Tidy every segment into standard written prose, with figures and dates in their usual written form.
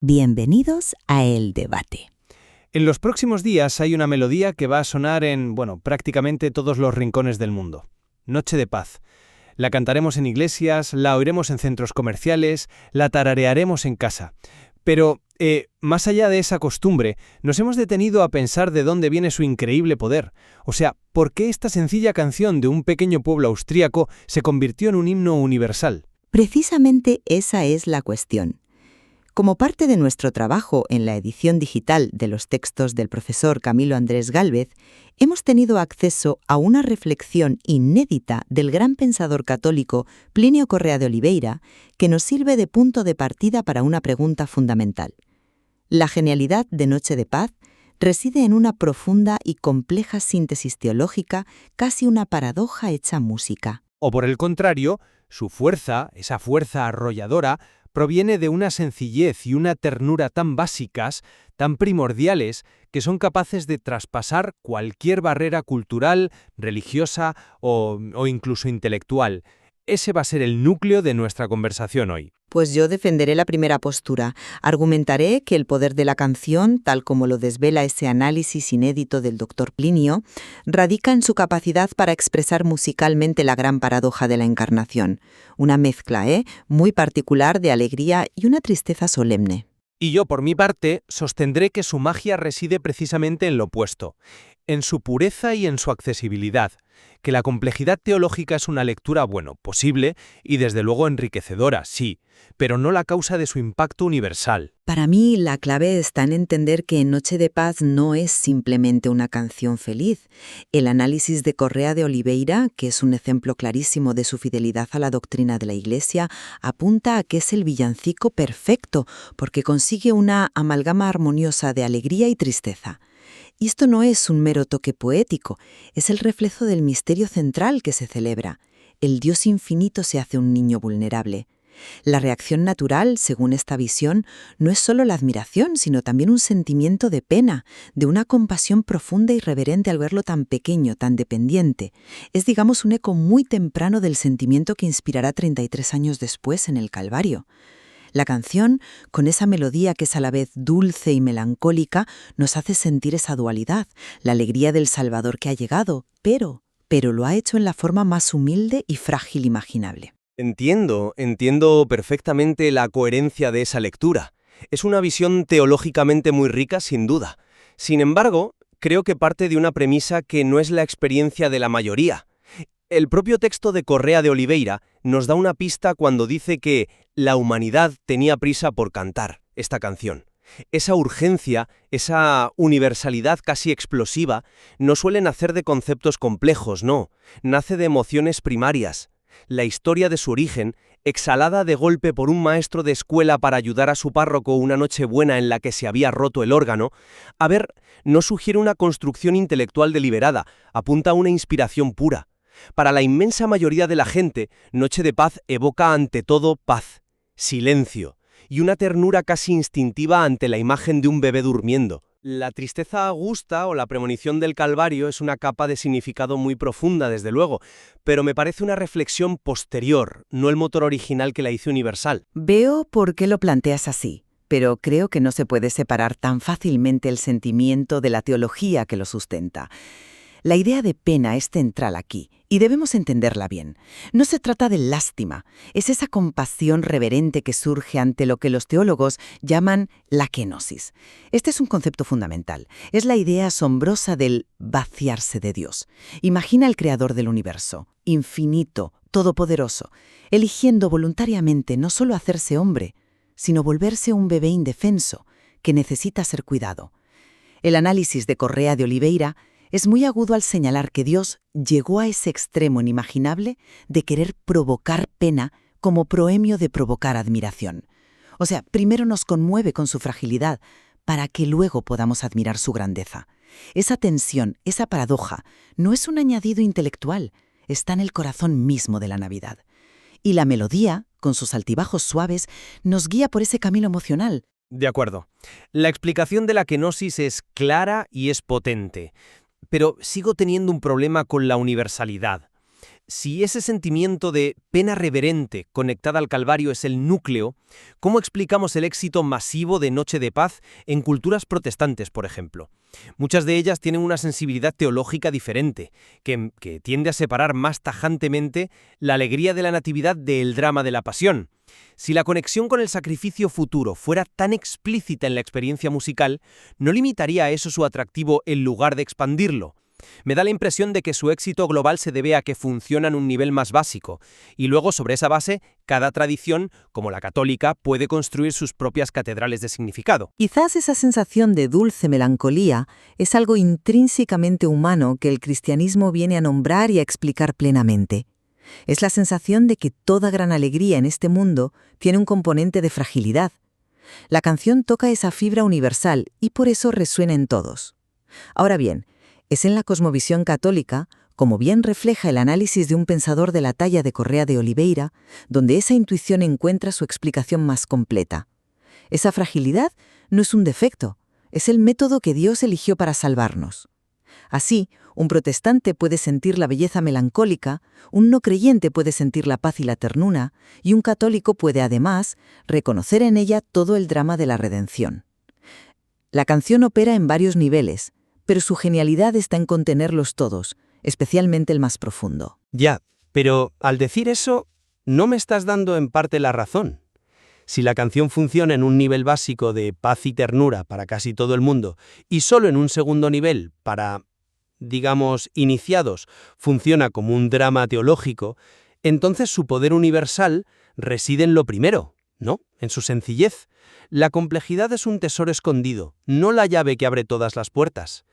Bienvenidos a El Debate. En los próximos días hay una melodía que va a sonar en, prácticamente todos los rincones del mundo. Noche de Paz. La cantaremos en iglesias, la oiremos en centros comerciales, la tararearemos en casa. Pero, más allá de esa costumbre, nos hemos detenido a pensar de dónde viene su increíble poder. O sea, ¿por qué esta sencilla canción de un pequeño pueblo austríaco se convirtió en un himno universal? Precisamente esa es la cuestión. Como parte de nuestro trabajo en la edición digital de los textos del profesor Camilo Andrés Gálvez, hemos tenido acceso a una reflexión inédita del gran pensador católico Plinio Correa de Oliveira que nos sirve de punto de partida para una pregunta fundamental. La genialidad de Noche de Paz reside en una profunda y compleja síntesis teológica, casi una paradoja hecha música. O por el contrario, su fuerza, esa fuerza arrolladora, proviene de una sencillez y una ternura tan básicas, tan primordiales, que son capaces de traspasar cualquier barrera cultural, religiosa o incluso intelectual. Ese va a ser el núcleo de nuestra conversación hoy. Pues yo defenderé la primera postura. Argumentaré que el poder de la canción, tal como lo desvela ese análisis inédito del doctor Plinio, radica en su capacidad para expresar musicalmente la gran paradoja de la encarnación. Una mezcla, muy particular de alegría y una tristeza solemne. Y yo, por mi parte, sostendré que su magia reside precisamente en lo opuesto, en su pureza y en su accesibilidad, que la complejidad teológica es una lectura, posible y desde luego enriquecedora, sí, pero no la causa de su impacto universal. Para mí, la clave está en entender que Noche de Paz no es simplemente una canción feliz. El análisis de Correa de Oliveira, que es un ejemplo clarísimo de su fidelidad a la doctrina de la Iglesia, apunta a que es el villancico perfecto, porque consigue una amalgama armoniosa de alegría y tristeza. Y esto no es un mero toque poético, es el reflejo del misterio central que se celebra. El Dios infinito se hace un niño vulnerable. La reacción natural, según esta visión, no es solo la admiración, sino también un sentimiento de pena, de una compasión profunda y reverente al verlo tan pequeño, tan dependiente. Es, digamos, un eco muy temprano del sentimiento que inspirará 33 años después en el Calvario. La canción, con esa melodía que es a la vez dulce y melancólica, nos hace sentir esa dualidad, la alegría del Salvador que ha llegado, pero lo ha hecho en la forma más humilde y frágil imaginable. Entiendo perfectamente la coherencia de esa lectura. Es una visión teológicamente muy rica, sin duda. Sin embargo, creo que parte de una premisa que no es la experiencia de la mayoría. El propio texto de Correa de Oliveira nos da una pista cuando dice que la humanidad tenía prisa por cantar esta canción. Esa urgencia, esa universalidad casi explosiva, no suele nacer de conceptos complejos, no. Nace de emociones primarias. La historia de su origen, exhalada de golpe por un maestro de escuela para ayudar a su párroco una noche buena en la que se había roto el órgano, no sugiere una construcción intelectual deliberada, apunta a una inspiración pura. Para la inmensa mayoría de la gente, Noche de Paz evoca ante todo paz, silencio y una ternura casi instintiva ante la imagen de un bebé durmiendo. La tristeza augusta o la premonición del Calvario es una capa de significado muy profunda, desde luego, pero me parece una reflexión posterior, no el motor original que la hizo universal. Veo por qué lo planteas así, pero creo que no se puede separar tan fácilmente el sentimiento de la teología que lo sustenta. La idea de pena es central aquí, y debemos entenderla bien. No se trata de lástima, es esa compasión reverente que surge ante lo que los teólogos llaman la kenosis. Este es un concepto fundamental, es la idea asombrosa del vaciarse de Dios. Imagina al creador del universo, infinito, todopoderoso, eligiendo voluntariamente no solo hacerse hombre, sino volverse un bebé indefenso, que necesita ser cuidado. El análisis de Correa de Oliveira es muy agudo al señalar que Dios llegó a ese extremo inimaginable de querer provocar pena como proemio de provocar admiración. O sea, primero nos conmueve con su fragilidad para que luego podamos admirar su grandeza. Esa tensión, esa paradoja, no es un añadido intelectual, está en el corazón mismo de la Navidad. Y la melodía, con sus altibajos suaves, nos guía por ese camino emocional. De acuerdo. La explicación de la kenosis es clara y es potente. Pero sigo teniendo un problema con la universalidad. si ese sentimiento de pena reverente conectada al Calvario es el núcleo, ¿cómo explicamos el éxito masivo de Noche de Paz en culturas protestantes, por ejemplo? Muchas de ellas tienen una sensibilidad teológica diferente, que tiende a separar más tajantemente la alegría de la Natividad del drama de la Pasión. Si la conexión con el sacrificio futuro fuera tan explícita en la experiencia musical, ¿no limitaría a eso su atractivo en lugar de expandirlo? Me da la impresión de que su éxito global se debe a que funciona en un nivel más básico, y luego sobre esa base, cada tradición, como la católica, puede construir sus propias catedrales de significado. Quizás esa sensación de dulce melancolía es algo intrínsecamente humano que el cristianismo viene a nombrar y a explicar plenamente. Es la sensación de que toda gran alegría en este mundo tiene un componente de fragilidad. La canción toca esa fibra universal y por eso resuena en todos. Ahora bien, es en la cosmovisión católica, como bien refleja el análisis de un pensador de la talla de Correa de Oliveira, donde esa intuición encuentra su explicación más completa. Esa fragilidad no es un defecto, es el método que Dios eligió para salvarnos. Así, un protestante puede sentir la belleza melancólica, un no creyente puede sentir la paz y la ternura, y un católico puede, además, reconocer en ella todo el drama de la redención. La canción opera en varios niveles, pero su genialidad está en contenerlos todos, especialmente el más profundo. Ya, pero al decir eso, no me estás dando en parte la razón. Si la canción funciona en un nivel básico de paz y ternura para casi todo el mundo, y solo en un segundo nivel para, digamos, iniciados, funciona como un drama teológico, entonces su poder universal reside en lo primero, ¿no? En su sencillez. La complejidad es un tesoro escondido, no la llave que abre todas las puertas.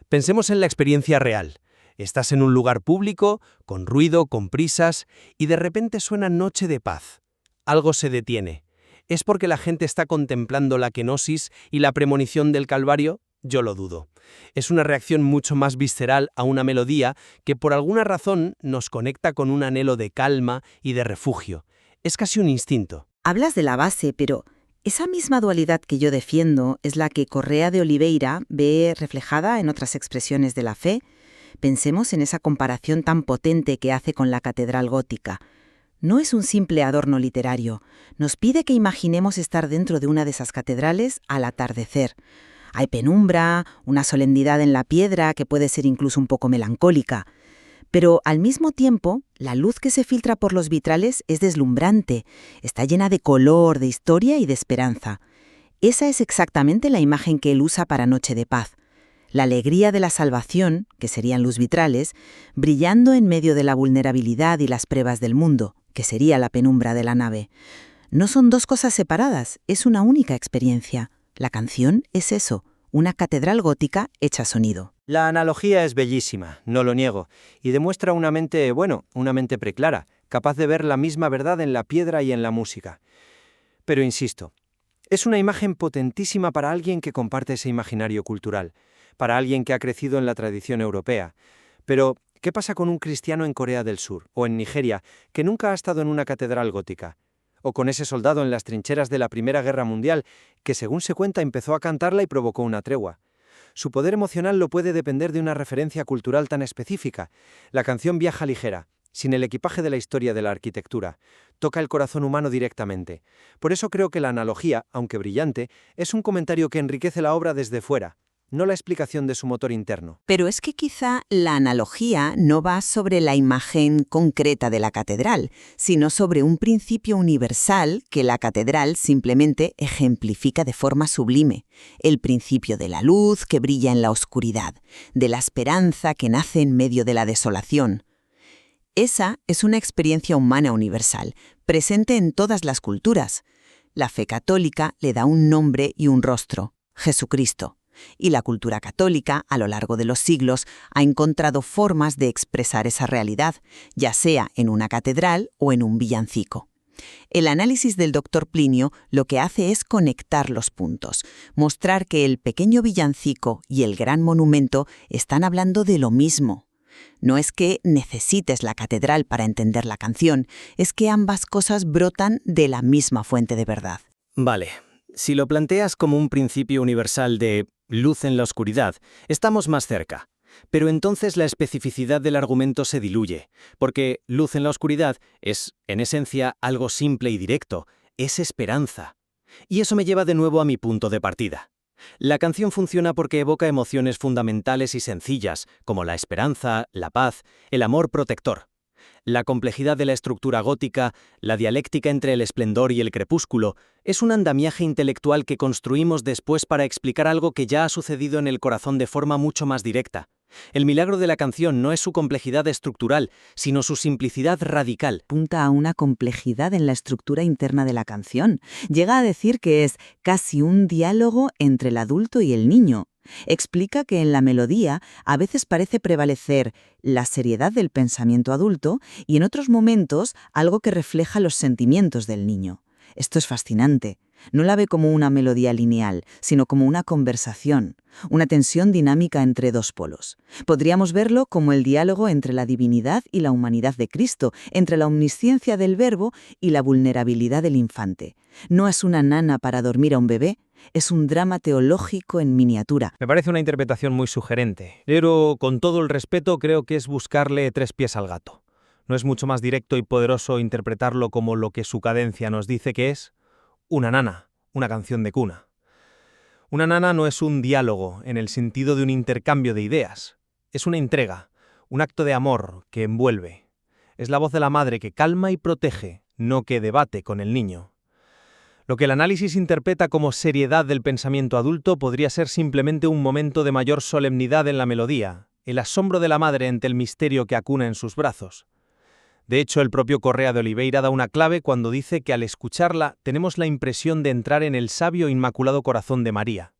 Pensemos en la experiencia real. Estás en un lugar público, con ruido, con prisas, y de repente suena Noche de Paz. Algo se detiene. ¿Es porque la gente está contemplando la kenosis y la premonición del Calvario? Yo lo dudo. Es una reacción mucho más visceral a una melodía que por alguna razón nos conecta con un anhelo de calma y de refugio. Es casi un instinto. Hablas de la base, pero esa misma dualidad que yo defiendo es la que Correa de Oliveira ve reflejada en otras expresiones de la fe. Pensemos en esa comparación tan potente que hace con la catedral gótica. No es un simple adorno literario. Nos pide que imaginemos estar dentro de una de esas catedrales al atardecer. Hay penumbra, una solemnidad en la piedra que puede ser incluso un poco melancólica. Pero al mismo tiempo, la luz que se filtra por los vitrales es deslumbrante, está llena de color, de historia y de esperanza. Esa es exactamente la imagen que él usa para Noche de Paz. La alegría de la salvación, que serían los vitrales, brillando en medio de la vulnerabilidad y las pruebas del mundo, que sería la penumbra de la nave. No son dos cosas separadas, es una única experiencia. La canción es eso, una catedral gótica hecha sonido. La analogía es bellísima, no lo niego, y demuestra una mente preclara, capaz de ver la misma verdad en la piedra y en la música. Pero insisto, es una imagen potentísima para alguien que comparte ese imaginario cultural, para alguien que ha crecido en la tradición europea. Pero, ¿qué pasa con un cristiano en Corea del Sur o en Nigeria que nunca ha estado en una catedral gótica? O con ese soldado en las trincheras de la Primera Guerra Mundial que, según se cuenta, empezó a cantarla y provocó una tregua. Su poder emocional lo puede depender de una referencia cultural tan específica. La canción viaja ligera, sin el equipaje de la historia de la arquitectura. Toca el corazón humano directamente. Por eso creo que la analogía, aunque brillante, es un comentario que enriquece la obra desde fuera, no la explicación de su motor interno. Pero es que quizá la analogía no va sobre la imagen concreta de la catedral, sino sobre un principio universal que la catedral simplemente ejemplifica de forma sublime. El principio de la luz que brilla en la oscuridad, de la esperanza que nace en medio de la desolación. Esa es una experiencia humana universal, presente en todas las culturas. La fe católica le da un nombre y un rostro, Jesucristo. Y la cultura católica, a lo largo de los siglos, ha encontrado formas de expresar esa realidad, ya sea en una catedral o en un villancico. El análisis del Dr. Plinio lo que hace es conectar los puntos, mostrar que el pequeño villancico y el gran monumento están hablando de lo mismo. No es que necesites la catedral para entender la canción, es que ambas cosas brotan de la misma fuente de verdad. Vale, si lo planteas como un principio universal de luz en la oscuridad, estamos más cerca. Pero entonces la especificidad del argumento se diluye, porque luz en la oscuridad es, en esencia, algo simple y directo, es esperanza. Y eso me lleva de nuevo a mi punto de partida. La canción funciona porque evoca emociones fundamentales y sencillas, como la esperanza, la paz, el amor protector. La complejidad de la estructura gótica, la dialéctica entre el esplendor y el crepúsculo, es un andamiaje intelectual que construimos después para explicar algo que ya ha sucedido en el corazón de forma mucho más directa. El milagro de la canción no es su complejidad estructural, sino su simplicidad radical. Apunta a una complejidad en la estructura interna de la canción. Llega a decir que es casi un diálogo entre el adulto y el niño. Explica que en la melodía a veces parece prevalecer la seriedad del pensamiento adulto y en otros momentos algo que refleja los sentimientos del niño. Esto es fascinante. No la ve como una melodía lineal, sino como una conversación, una tensión dinámica entre dos polos. Podríamos verlo como el diálogo entre la divinidad y la humanidad de Cristo, entre la omnisciencia del Verbo y la vulnerabilidad del infante. No es una nana para dormir a un bebé, es un drama teológico en miniatura. Me parece una interpretación muy sugerente, pero con todo el respeto creo que es buscarle 3 pies al gato. ¿No es mucho más directo y poderoso interpretarlo como lo que su cadencia nos dice que es? Una nana, una canción de cuna. Una nana no es un diálogo en el sentido de un intercambio de ideas. Es una entrega, un acto de amor que envuelve. Es la voz de la madre que calma y protege, no que debate con el niño. Lo que el análisis interpreta como seriedad del pensamiento adulto podría ser simplemente un momento de mayor solemnidad en la melodía, el asombro de la madre ante el misterio que acuna en sus brazos. De hecho, el propio Correa de Oliveira da una clave cuando dice que al escucharla tenemos la impresión de entrar en el sabio e inmaculado corazón de María.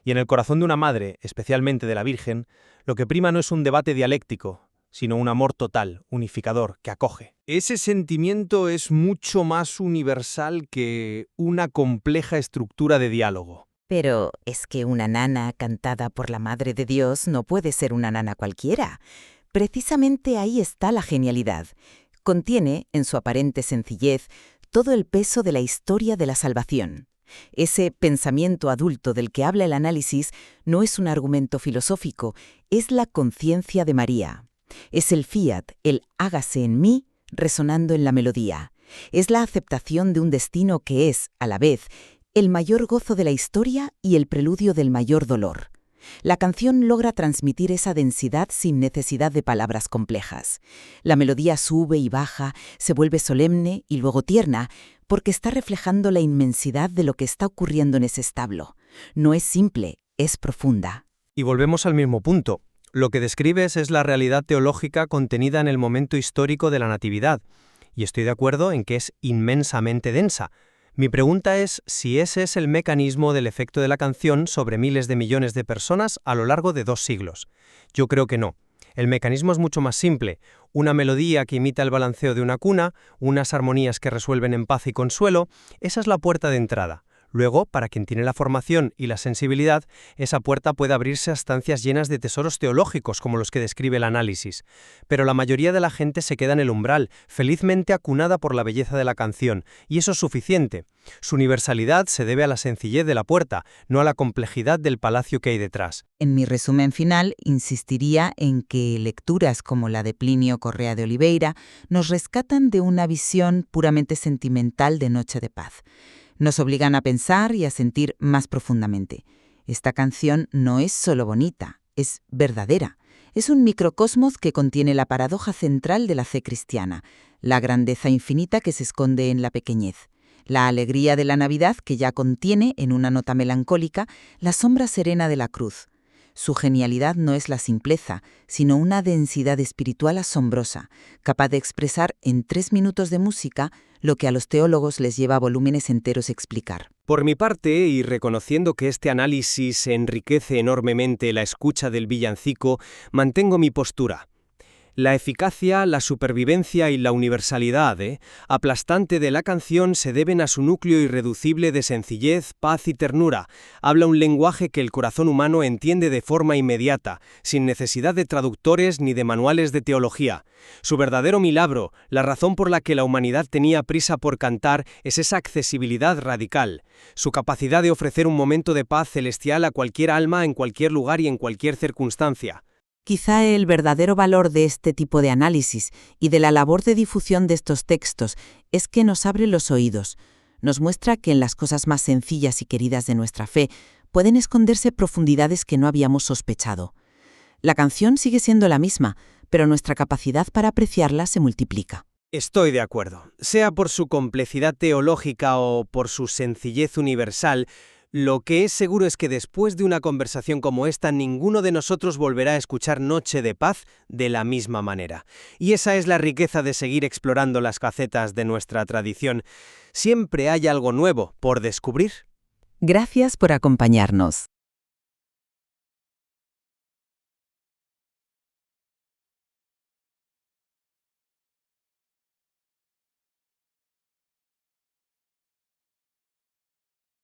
Y en el corazón de una madre, especialmente de la Virgen, lo que prima no es un debate dialéctico, sino un amor total, unificador, que acoge. Ese sentimiento es mucho más universal que una compleja estructura de diálogo. Pero es que una nana cantada por la Madre de Dios no puede ser una nana cualquiera. Precisamente ahí está la genialidad. Contiene, en su aparente sencillez, todo el peso de la historia de la salvación. Ese pensamiento adulto del que habla el análisis no es un argumento filosófico, es la conciencia de María. Es el fiat, el hágase en mí, resonando en la melodía. Es la aceptación de un destino que es, a la vez, el mayor gozo de la historia y el preludio del mayor dolor. La canción logra transmitir esa densidad sin necesidad de palabras complejas. La melodía sube y baja, se vuelve solemne y luego tierna, porque está reflejando la inmensidad de lo que está ocurriendo en ese establo. No es simple, es profunda. Y volvemos al mismo punto. Lo que describes es la realidad teológica contenida en el momento histórico de la Natividad, y estoy de acuerdo en que es inmensamente densa. Mi pregunta es si ese es el mecanismo del efecto de la canción sobre miles de millones de personas a lo largo de 2 siglos. Yo creo que no. El mecanismo es mucho más simple. Una melodía que imita el balanceo de una cuna, unas armonías que resuelven en paz y consuelo, esa es la puerta de entrada. Luego, para quien tiene la formación y la sensibilidad, esa puerta puede abrirse a estancias llenas de tesoros teológicos como los que describe el análisis. Pero la mayoría de la gente se queda en el umbral, felizmente acunada por la belleza de la canción, y eso es suficiente. Su universalidad se debe a la sencillez de la puerta, no a la complejidad del palacio que hay detrás. En mi resumen final, insistiría en que lecturas como la de Plinio Correa de Oliveira nos rescatan de una visión puramente sentimental de Noche de Paz. Nos obligan a pensar y a sentir más profundamente. Esta canción no es solo bonita, es verdadera. Es un microcosmos que contiene la paradoja central de la fe cristiana, la grandeza infinita que se esconde en la pequeñez, la alegría de la Navidad que ya contiene, en una nota melancólica, la sombra serena de la cruz. Su genialidad no es la simpleza, sino una densidad espiritual asombrosa, capaz de expresar en 3 minutos de música lo que a los teólogos les lleva a volúmenes enteros explicar. Por mi parte, y reconociendo que este análisis enriquece enormemente la escucha del villancico, mantengo mi postura. La eficacia, la supervivencia y la universalidad aplastante de la canción se deben a su núcleo irreducible de sencillez, paz y ternura. Habla un lenguaje que el corazón humano entiende de forma inmediata, sin necesidad de traductores ni de manuales de teología. Su verdadero milagro, la razón por la que la humanidad tenía prisa por cantar, es esa accesibilidad radical. Su capacidad de ofrecer un momento de paz celestial a cualquier alma en cualquier lugar y en cualquier circunstancia. Quizá el verdadero valor de este tipo de análisis y de la labor de difusión de estos textos es que nos abre los oídos, nos muestra que en las cosas más sencillas y queridas de nuestra fe pueden esconderse profundidades que no habíamos sospechado. La canción sigue siendo la misma, pero nuestra capacidad para apreciarla se multiplica. Estoy de acuerdo. Sea por su complejidad teológica o por su sencillez universal, lo que es seguro es que después de una conversación como esta, ninguno de nosotros volverá a escuchar Noche de Paz de la misma manera. Y esa es la riqueza de seguir explorando las facetas de nuestra tradición. Siempre hay algo nuevo por descubrir. Gracias por acompañarnos.